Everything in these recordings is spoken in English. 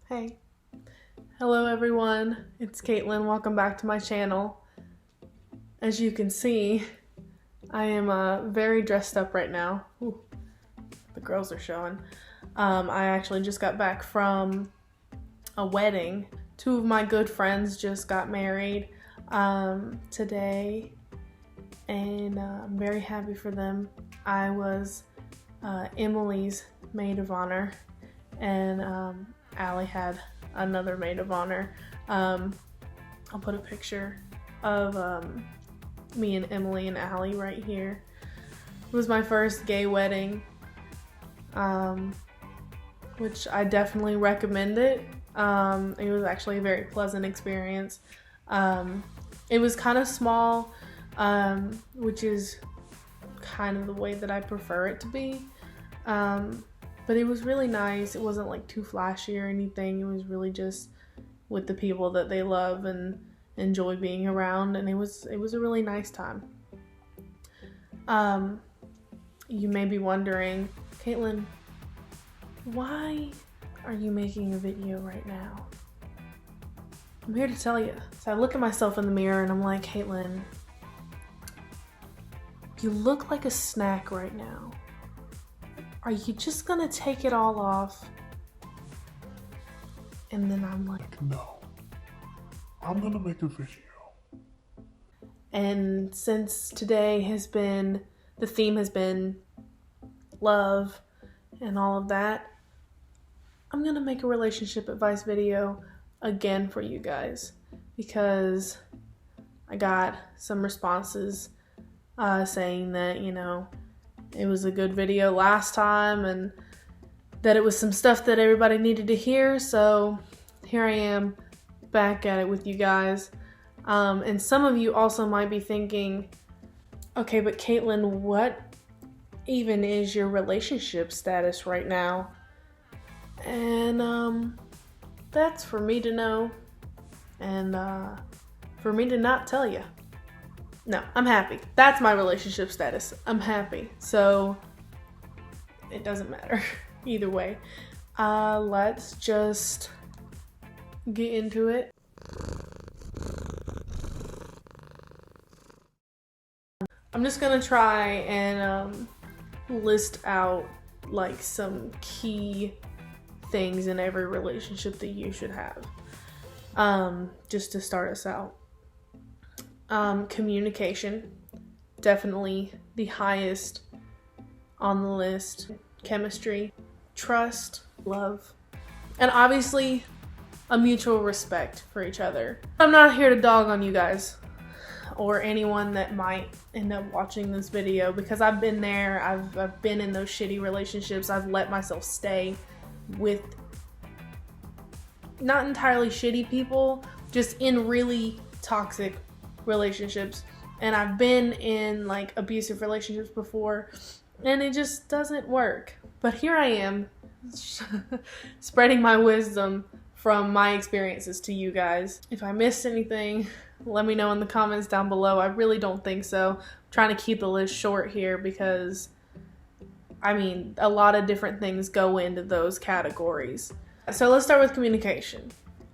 Hey. Hello everyone, it's Caitlin. Welcome back to my channel. As you can see, I am very dressed up right now. Ooh, the girls are showing. I actually just got back from a wedding. Two of my good friends just got married today, and I'm very happy for them. I was Emily's maid of honor, and Allie had another maid of honor. I'll put a picture of me and Emily and Allie right here. It was my first gay wedding, which I definitely recommend it. It was actually a very pleasant experience. It was kind of small, which is kind of the way that I prefer it to be. But it was really nice. It wasn't like too flashy or anything. It was really just with the people that they love and enjoy being around, and it was a really nice time. You may be wondering, Caitlin, why are you making a video right now? I'm here to tell you. So I look at myself in the mirror and I'm like, Caitlin, you look like a snack right now. Are you just gonna take it all off? And then I'm like, no, I'm gonna make a video. And since today the theme has been love and all of that, I'm gonna make a relationship advice video again for you guys, because I got some responses saying that, you know, it was a good video last time and that it was some stuff that everybody needed to hear. So here I am back at it with you guys. And some of you also might be thinking, okay, but Caitlin, what even is your relationship status right now? And that's for me to know, and for me to not tell you. No, I'm happy. That's my relationship status. I'm happy. So it doesn't matter either way. Let's just get into it. I'm just gonna try and list out like some key things in every relationship that you should have, just to start us out. Communication, definitely the highest on the list. Chemistry, trust, love, and obviously a mutual respect for each other. I'm not here to dog on you guys or anyone that might end up watching this video, because I've been there. I've been in those shitty relationships. I've let myself stay with not entirely shitty people, just in really toxic relationships. And I've been in like abusive relationships before, and it just doesn't work. But here I am spreading my wisdom from my experiences to you guys. If I missed anything, let me know in the comments down below. I really don't think so. I'm trying to keep the list short here because, I mean, a lot of different things go into those categories. So let's start with communication.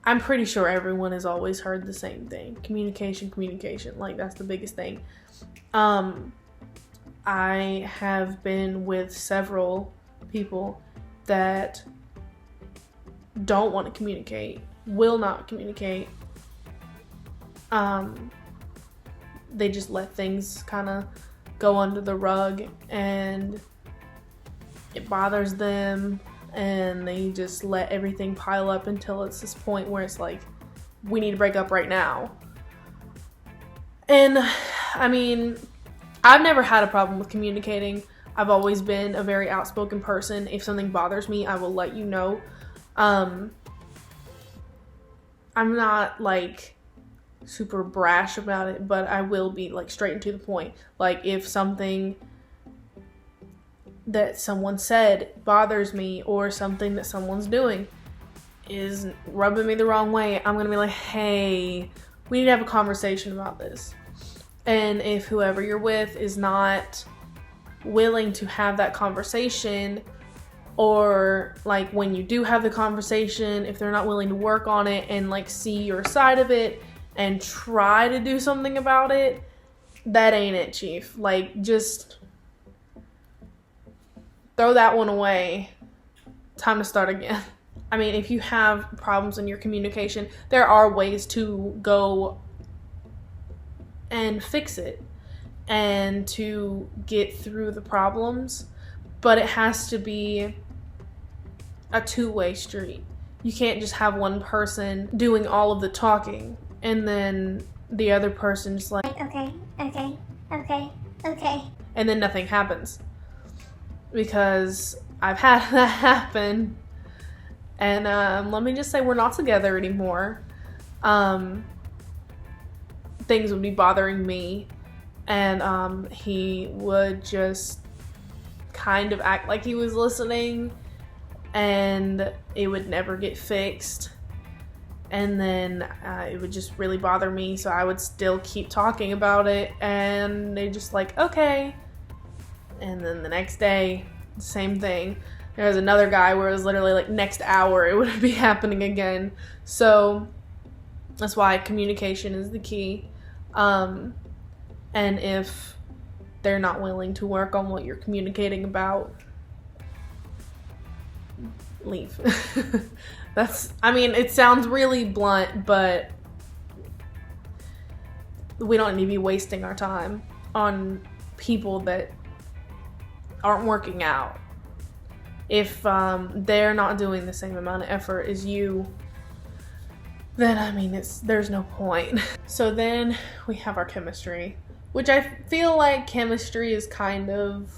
I'm pretty sure everyone has always heard the same thing. Communication, like that's the biggest thing. I have been with several people that don't want to communicate, will not communicate. They just let things kind of go under the rug, and it bothers them, and they just let everything pile up until it's this point where it's like, we need to break up right now. And I mean, I've never had a problem with communicating. I've always been a very outspoken person. If something bothers me, I will let you know. I'm not like super brash about it, but I will be like straight and to the point. Like if something that someone said bothers me, or something that someone's doing is rubbing me the wrong way, I'm gonna be like, hey, we need to have a conversation about this. And if whoever you're with is not willing to have that conversation, or like when you do have the conversation, if they're not willing to work on it and like see your side of it and try to do something about it, that ain't it, chief. Like, just throw that one away. Time to start again. I mean, if you have problems in your communication, there are ways to go and fix it and to get through the problems, but it has to be a two-way street. You can't just have one person doing all of the talking and then the other person just like, okay, and then nothing happens. Because I've had that happen, and let me just say, we're not together anymore. Things would be bothering me, and he would just kind of act like he was listening, and it would never get fixed. And then it would just really bother me, so I would still keep talking about it, and they're just like, okay. And then the next day, same thing. There was another guy where it was literally like next hour it would be happening again. So that's why communication is the key. And if they're not willing to work on what you're communicating about, leave. I mean, it sounds really blunt, but we don't need to be wasting our time on people that aren't working out. If they're not doing the same amount of effort as you, then I mean, there's no point. So then we have our chemistry, which I feel like chemistry is kind of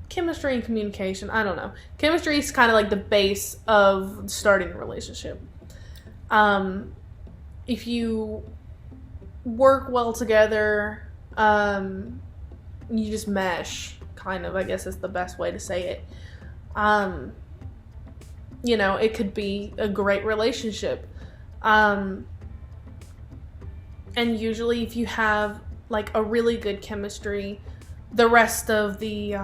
chemistry and communication. I don't know. Chemistry is kind of like the base of starting a relationship. If you work well together, you just mesh, kind of, I guess is the best way to say it. You know, it could be a great relationship. And usually if you have like a really good chemistry, the rest of the,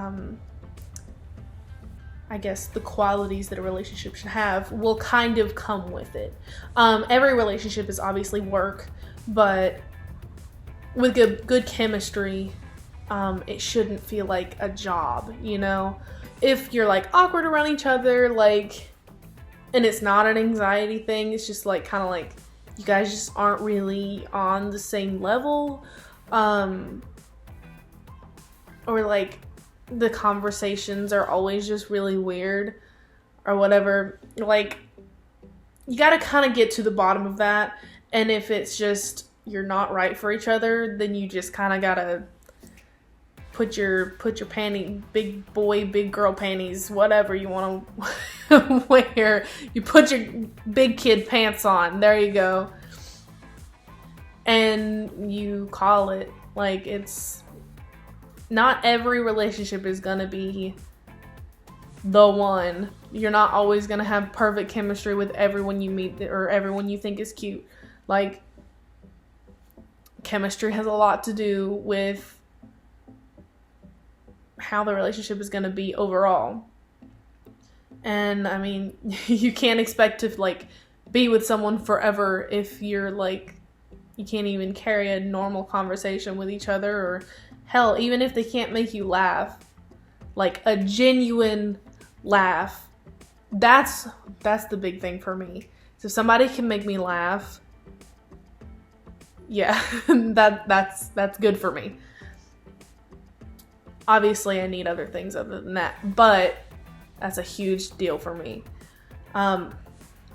I guess the qualities that a relationship should have will kind of come with it. Every relationship is obviously work, but with good chemistry, it shouldn't feel like a job, you know? If you're like awkward around each other, like, and it's not an anxiety thing, it's just like kind of like you guys just aren't really on the same level, or like the conversations are always just really weird or whatever, like you gotta kind of get to the bottom of that. And if it's just you're not right for each other, then you just kind of gotta put your big boy, big girl panties, whatever you want to wear. You put your big kid pants on. There you go. And you call it. Like, it's not every relationship is gonna be the one. You're not always gonna have perfect chemistry with everyone you meet or everyone you think is cute. Like, chemistry has a lot to do with how the relationship is going to be overall. And I mean, you can't expect to like be with someone forever if you're like, you can't even carry a normal conversation with each other, or hell, even if they can't make you laugh, like a genuine laugh. That's the big thing for me. So if somebody can make me laugh, yeah, that's good for me. Obviously, I need other things other than that, but that's a huge deal for me. But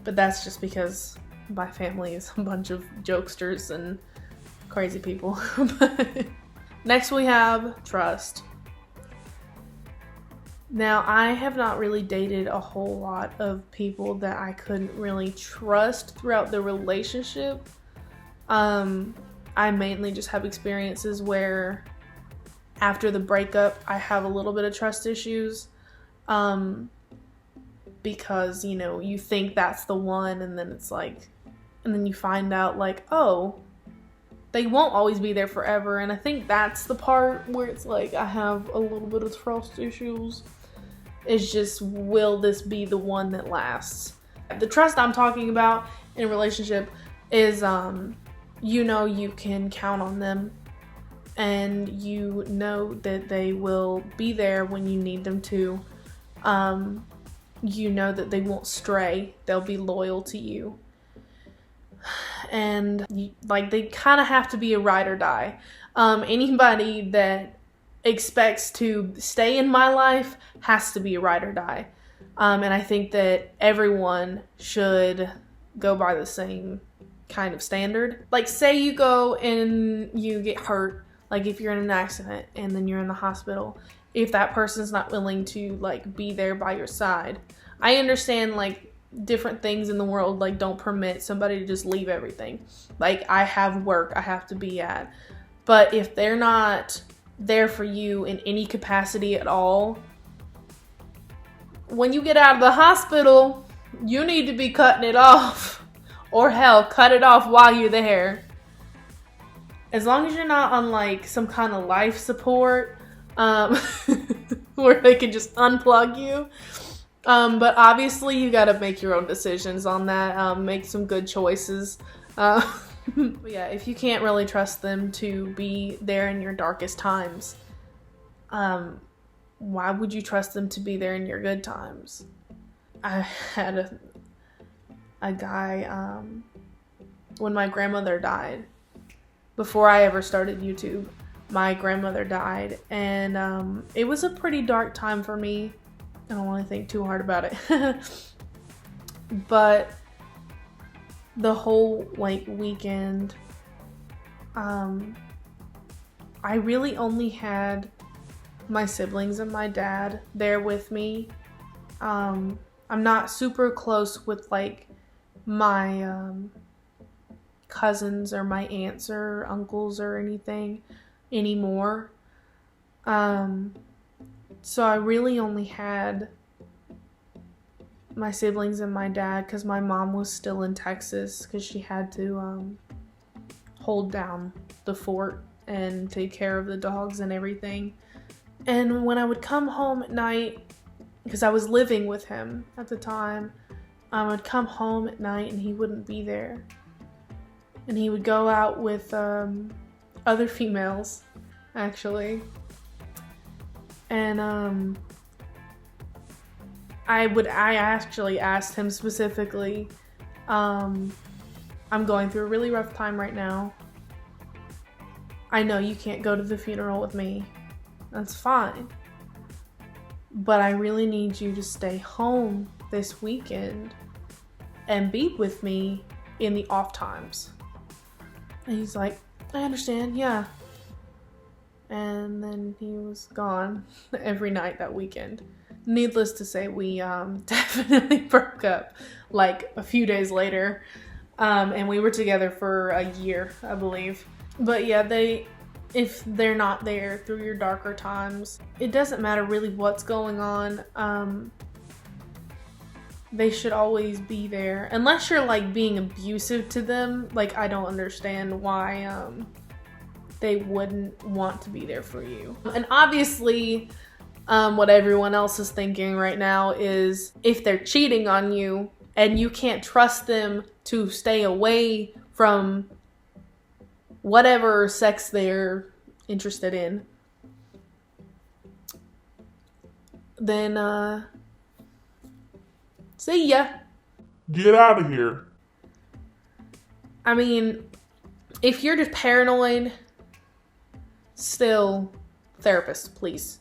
that's just because my family is a bunch of jokesters and crazy people. Next, we have trust. Now, I have not really dated a whole lot of people that I couldn't really trust throughout the relationship. I mainly just have experiences where after the breakup, I have a little bit of trust issues, because, you know, you think that's the one, and then it's like, and then you find out like, oh, they won't always be there forever. And I think that's the part where it's like I have a little bit of trust issues. It's just, will this be the one that lasts? The trust I'm talking about in a relationship is, you can count on them, and you know that they will be there when you need them to. You know that they won't stray. They'll be loyal to you. And they kind of have to be a ride or die. Anybody that expects to stay in my life has to be a ride or die. And I think that everyone should go by the same kind of standard. Like, say you go and you get hurt, like if you're in an accident and then you're in the hospital, if that person's not willing to be there by your side. I understand different things in the world don't permit somebody to just leave everything. I have work I have to be at. But if they're not there for you in any capacity at all, when you get out of the hospital, you need to be cutting it off. Or hell, cut it off while you're there. As long as you're not on some kind of life support, where they can just unplug you. But obviously you gotta make your own decisions on that. Make some good choices. But yeah, if you can't really trust them to be there in your darkest times, why would you trust them to be there in your good times? I had a guy, when my grandmother died, before I ever started YouTube, my grandmother died, and it was a pretty dark time for me. I don't want to think too hard about it. But the whole weekend, I really only had my siblings and my dad there with me. I'm not super close with my cousins or my aunts or uncles or anything anymore. So I really only had my siblings and my dad, because my mom was still in Texas because she had to hold down the fort and take care of the dogs and everything. And when I would come home at night, because I was living with him at the time, I would come home at night and he wouldn't be there. And he would go out with other females, actually. And I actually asked him specifically, I'm going through a really rough time right now. I know you can't go to the funeral with me. That's fine. But I really need you to stay home this weekend and be with me in the off times. And he's like, I understand, yeah. And then he was gone every night that weekend. Needless to say, we definitely broke up a few days later. And we were together for a year, I believe. But yeah, if they're not there through your darker times, it doesn't matter really what's going on. They should always be there. Unless you're being abusive to them, I don't understand why they wouldn't want to be there for you. And obviously, what everyone else is thinking right now is, if they're cheating on you and you can't trust them to stay away from whatever sex they're interested in, then see ya. Get out of here. I mean, if you're just paranoid, still, therapist, please.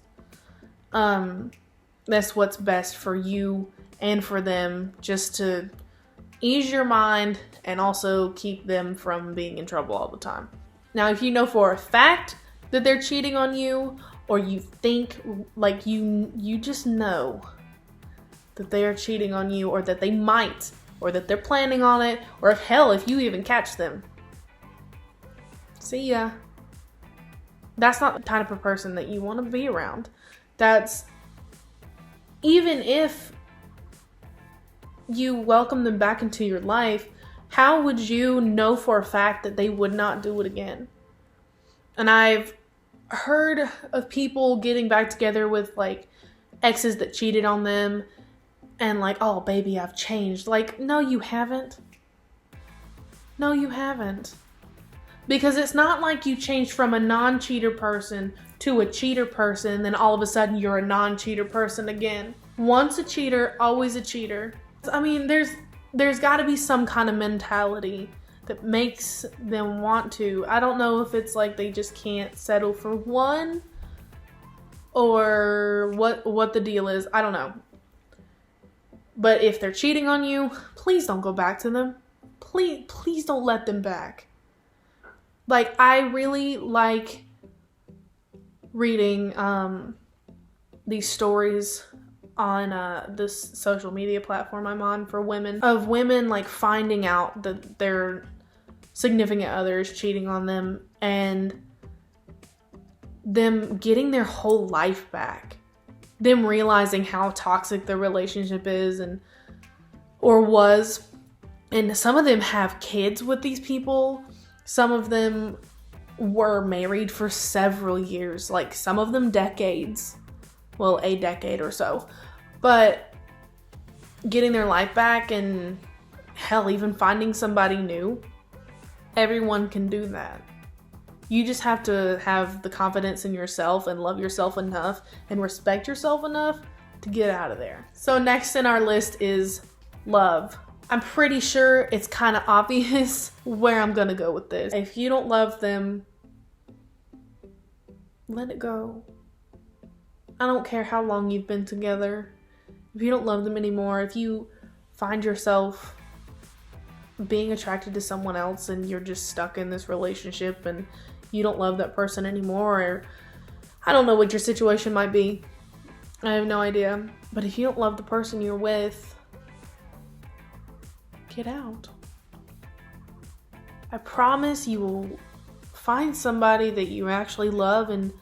That's what's best for you and for them, just to ease your mind and also keep them from being in trouble all the time. Now, if you know for a fact that they're cheating on you, or you think, you just know that they are cheating on you, or that they might, or that they're planning on it, or hell, if you even catch them, see ya. That's not the type of person that you want to be around. That's, even if you welcome them back into your life, how would you know for a fact that they would not do it again? And I've heard of people getting back together with exes that cheated on them and like, oh baby, I've changed. Like, no, you haven't. No, you haven't. Because it's not like you changed from a non-cheater person to a cheater person, and then all of a sudden you're a non-cheater person again. Once a cheater, always a cheater. I mean, there's got to be some kind of mentality that makes them want to. I don't know if it's like they just can't settle for one or what the deal is. I don't know. But if they're cheating on you, please don't go back to them. Please don't let them back. Like, I really like reading these stories on this social media platform I'm on for women, of women like finding out that their significant other is cheating on them and them getting their whole life back, them realizing how toxic the relationship is or was. And some of them have kids with these people. Some of them were married for several years, like some of them decades. Well, a decade or so. But getting their life back and hell, even finding somebody new, everyone can do that. You just have to have the confidence in yourself and love yourself enough and respect yourself enough to get out of there. So next in our list is love. I'm pretty sure it's kind of obvious where I'm gonna go with this. If you don't love them, let it go. I don't care how long you've been together. If you don't love them anymore, if you find yourself being attracted to someone else and you're just stuck in this relationship and you don't love that person anymore, or I don't know what your situation might be. I have no idea. But if you don't love the person you're with, get out. I promise you will find somebody that you actually love, and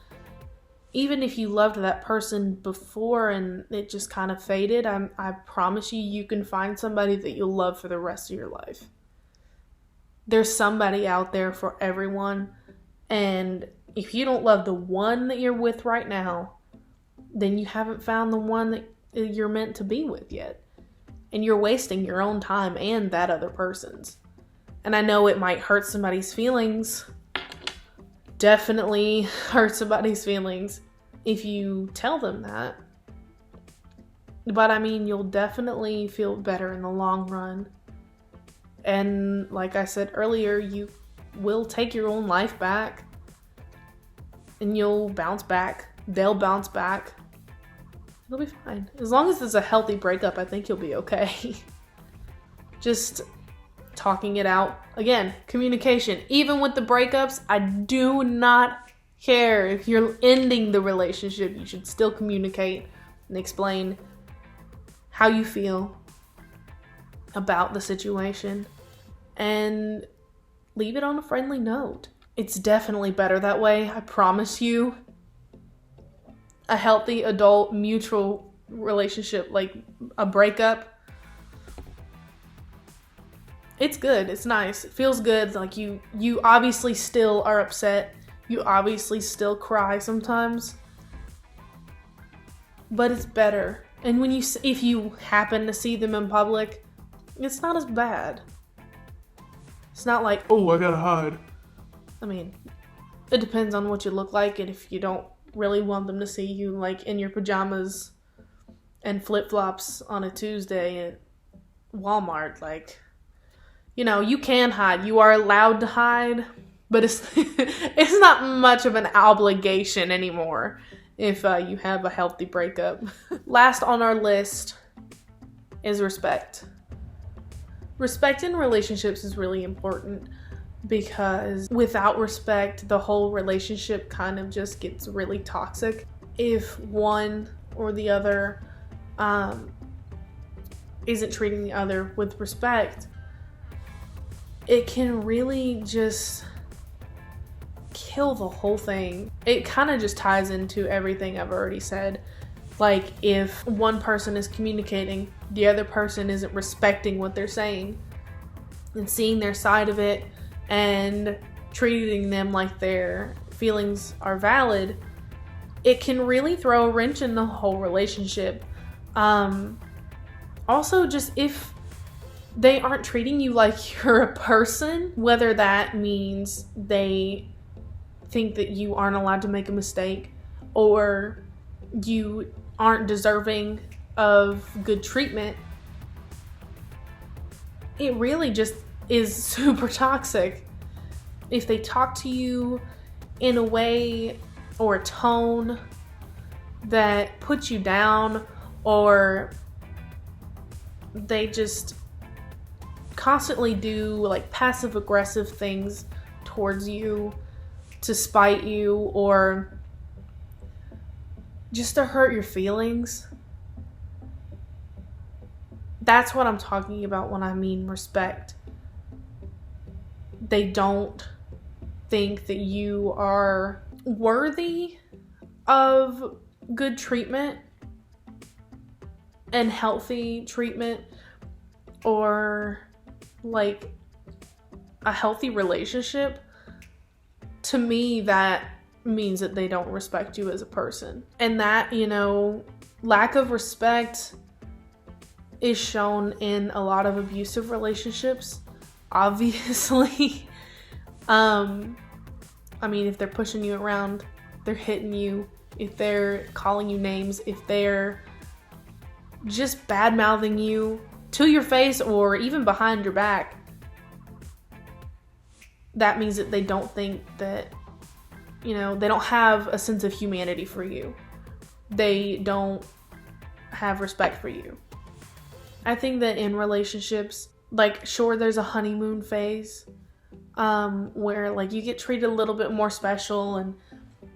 even if you loved that person before and it just kind of faded, I promise you can find somebody that you'll love for the rest of your life. There's somebody out there for everyone, and if you don't love the one that you're with right now, then you haven't found the one that you're meant to be with yet. And you're wasting your own time and that other person's. And I know it might hurt somebody's feelings. Definitely hurt somebody's feelings if you tell them that. But I mean, you'll definitely feel better in the long run. And like I said earlier, you will take your own life back. And you'll bounce back. They'll bounce back. It'll be fine. As long as it's a healthy breakup, I think you'll be okay. Just talking it out. Again, communication. Even with the breakups, I do not care. If you're ending the relationship, you should still communicate and explain how you feel about the situation and leave it on a friendly note. It's definitely better that way, I promise you. A healthy adult mutual relationship, like a breakup, it's good. It's nice. It feels good. Like you obviously still are upset. You obviously still cry sometimes, but it's better. And if you happen to see them in public, it's not as bad. It's not like, Oh, I gotta hide. I mean, it depends on what you look like, and if you don't really want them to see you like in your pajamas and flip-flops on a Tuesday at Walmart, like, you know, you can hide. You are allowed to hide, but it's it's not much of an obligation anymore if you have a healthy breakup. Last on our list is respect. Respect in relationships is really important, because without respect, the whole relationship kind of just gets really toxic. If one or the other isn't treating the other with respect, it can really just kill the whole thing. It kind of just ties into everything I've already said. Like, if one person is communicating, the other person isn't respecting what they're saying and seeing their side of it and treating them like their feelings are valid, it can really throw a wrench in the whole relationship. Also, just if they aren't treating you like you're a person, whether that means they think that you aren't allowed to make a mistake or you aren't deserving of good treatment, it really just is super toxic. If they talk to you in a way or a tone that puts you down, or they just constantly do like passive aggressive things towards you to spite you or just to hurt your feelings, that's what I'm talking about when I mean respect. They don't think that you are worthy of good treatment and healthy treatment, or like a healthy relationship. To me, that means that they don't respect you as a person. And that, lack of respect is shown in a lot of abusive relationships, obviously. If they're pushing you around, they're hitting you, if they're calling you names, if they're just bad-mouthing you to your face or even behind your back, that means that they don't think that, they don't have a sense of humanity for you. They don't have respect for you. I think that in relationships, sure, there's a honeymoon phase, where you get treated a little bit more special and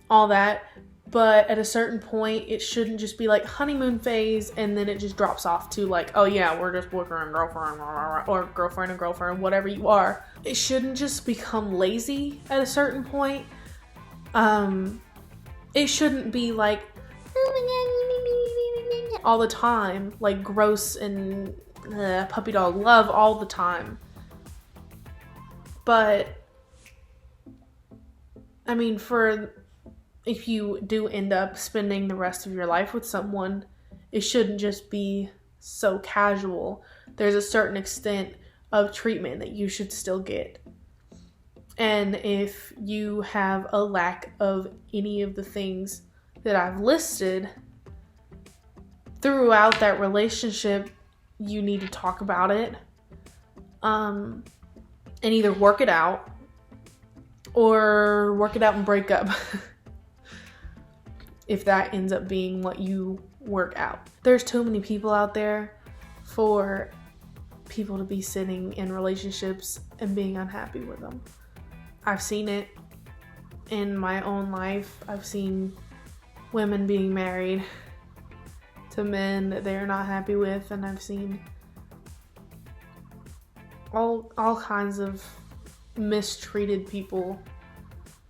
all that, but at a certain point, it shouldn't just be honeymoon phase and then it just drops off to oh yeah, we're just boyfriend and girlfriend, or girlfriend and girlfriend, whatever you are. It shouldn't just become lazy at a certain point. It shouldn't be all the time, gross and puppy dog love all the time. But if you do end up spending the rest of your life with someone, it shouldn't just be so casual. There's a certain extent of treatment that you should still get. And if you have a lack of any of the things that I've listed throughout that relationship, you need to talk about it. And either work it out or work it out and break up. If that ends up being what you work out. There's too many people out there for people to be sitting in relationships and being unhappy with them. I've seen it in my own life. I've seen women being married to men that they're not happy with, and I've seen all kinds of mistreated people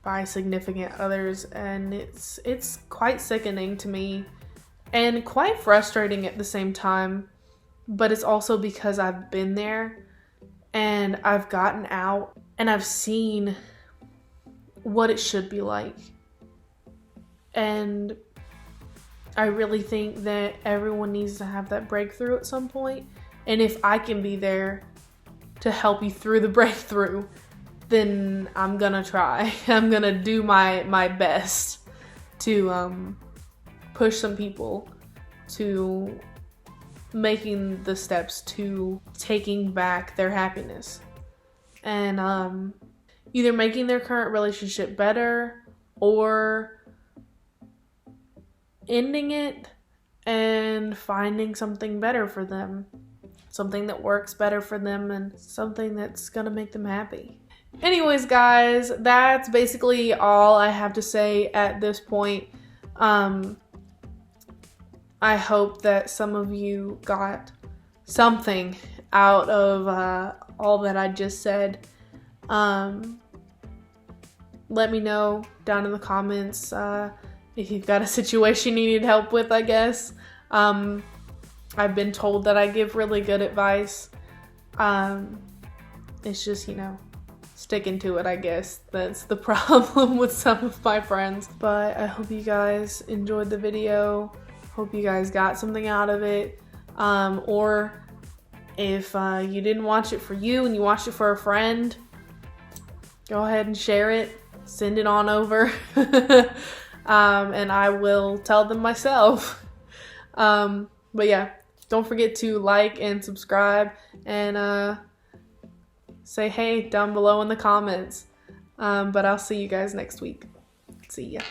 by significant others, and it's quite sickening to me and quite frustrating at the same time. But it's also because I've been there and I've gotten out and I've seen what it should be like. And I really think that everyone needs to have that breakthrough at some point. And if I can be there to help you through the breakthrough, then I'm gonna try. I'm gonna do my best to push some people to making the steps to taking back their happiness. And either making their current relationship better or ending it and finding something better for them. Something that works better for them and something that's gonna make them happy. Anyways, guys, that's basically all I have to say at this point. I hope that some of you got something out of all that I just said. Let me know down in the comments if you've got a situation you need help with, I guess. I've been told that I give really good advice. It's just, sticking to it, I guess. That's the problem with some of my friends. But I hope you guys enjoyed the video. Hope you guys got something out of it. Or if you didn't watch it for you and you watched it for a friend, go ahead and share it. Send it on over. And I will tell them myself. But yeah, don't forget to like and subscribe and say hey down below in the comments. But I'll see you guys next week. See ya.